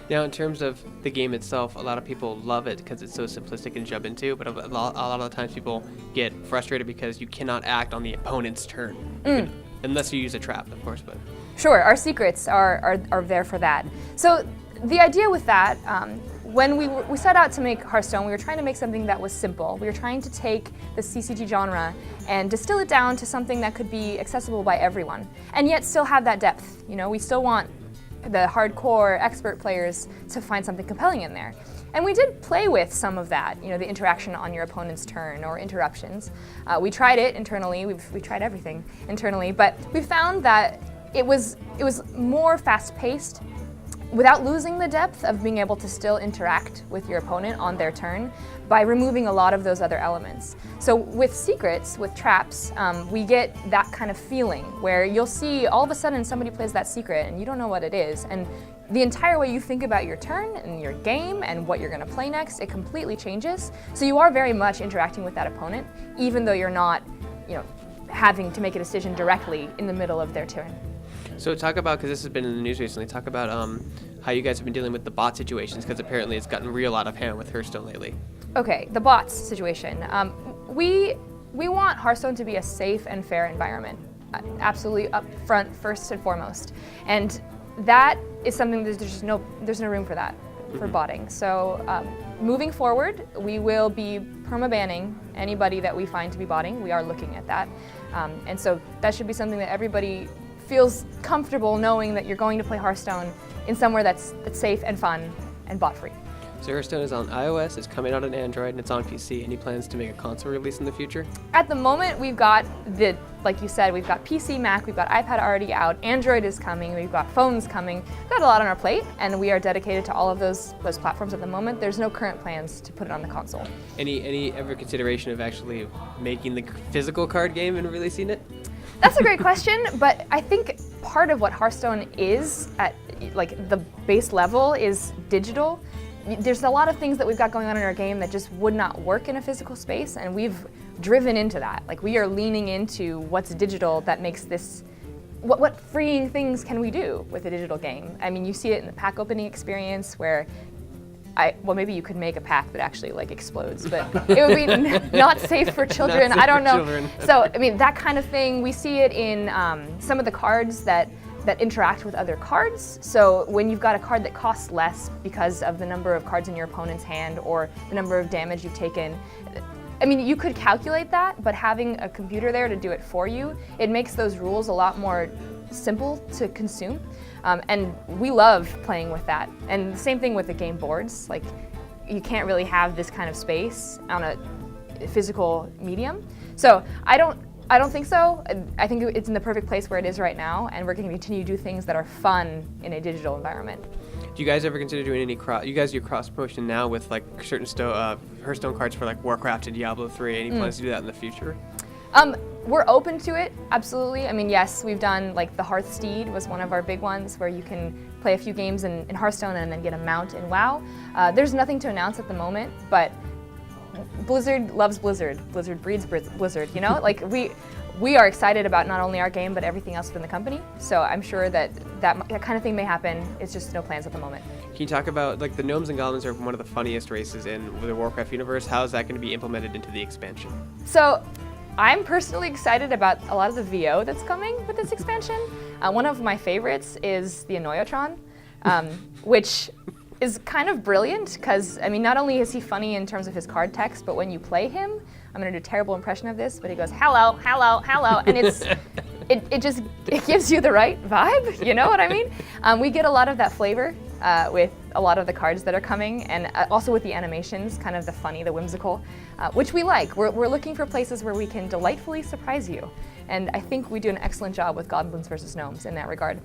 Now, in terms of the game itself, a lot of people love it because it's so simplistic and jump into, but a lot of the times people get frustrated because you cannot act on the opponent's turn. Unless you use a trap, of course. But sure, our secrets are there for that. So the idea with that, when we set out to make Hearthstone, we were trying to make something that was simple. We were trying to take the CCG genre and distill it down to something that could be accessible by everyone, and yet still have that depth. You know, we still want the hardcore expert players to find something compelling in there. And we did play with some of that, you know, the interaction on your opponent's turn or interruptions. We tried it internally, we tried everything internally, but we found that it was more fast-paced without losing the depth of being able to still interact with your opponent on their turn by removing a lot of those other elements. So with secrets, with traps, we get that kind of feeling where you'll see all of a sudden somebody plays that secret and you don't know what it is. And the entire way you think about your turn and your game and what you're going to play next, it completely changes. So you are very much interacting with that opponent, even though you're not, you know, having to make a decision directly in the middle of their turn. So talk about, because this has been in the news recently, talk about how you guys have been dealing with the bot situations, because apparently it's gotten real out of hand with Hearthstone lately. Okay, the bots situation. We want Hearthstone to be a safe and fair environment, absolutely up front, first and foremost. And that is something that there's no room for that, for botting. So moving forward, we will be perma-banning anybody that we find to be botting. We are looking at that. And so that should be something that everybody feels comfortable knowing that you're going to play Hearthstone in somewhere that's safe and fun and bot-free. So Hearthstone is on iOS, it's coming out on Android, and it's on PC. Any plans to make a console release in the future? At the moment, we've got like you said, we've got PC, Mac, we've got iPad already out, Android is coming, we've got phones coming. We've got a lot on our plate, and we are dedicated to all of those platforms at the moment. There's no current plans to put it on the console. Any ever consideration of actually making the physical card game and releasing it? That's a great question, but I think part of what Hearthstone is at like the base level is digital. There's a lot of things that we've got going on in our game that just would not work in a physical space, and we've driven into that. Like, we are leaning into what's digital that makes this, what freeing things can we do with a digital game? I mean, you see it in the pack opening experience where well, maybe you could make a pack that actually like explodes, but it would be not safe for children. I don't know. So, I mean, that kind of thing. We see it in some of the cards that interact with other cards. So when you've got a card that costs less because of the number of cards in your opponent's hand or the number of damage you've taken, I mean, you could calculate that, but having a computer there to do it for you, it makes those rules a lot more simple to consume. And we love playing with that. And the same thing with the game boards. Like, you can't really have this kind of space on a physical medium. So I don't think so. I think it's in the perfect place where it is right now, and we're going to continue to do things that are fun in a digital environment. Do you guys ever consider doing any you guys do cross promotion now with like certain Hearthstone cards for like Warcraft and Diablo 3? Any plans to do that in the future? We're open to it, absolutely. I mean, yes, we've done like the Hearthsteed was one of our big ones where you can play a few games in Hearthstone and then get a mount in WoW. There's nothing to announce at the moment, but Blizzard loves Blizzard. Blizzard breeds Blizzard, you know? Like, we are excited about not only our game, but everything else within the company. So I'm sure that kind of thing may happen. It's just no plans at the moment. Can you talk about, like, the Gnomes and Goblins are one of the funniest races in the Warcraft universe. How is that going to be implemented into the expansion? So I'm personally excited about a lot of the VO that's coming with this expansion. One of my favorites is the Annoyotron, which is kind of brilliant because, I mean, not only is he funny in terms of his card text, but when you play him, I'm going to do a terrible impression of this, but he goes, hello, hello, hello, and it gives you the right vibe, you know what I mean? We get a lot of that flavor with a lot of the cards that are coming, and also with the animations, kind of the funny, the whimsical, which we like. We're looking for places where we can delightfully surprise you, and I think we do an excellent job with Goblins versus Gnomes in that regard.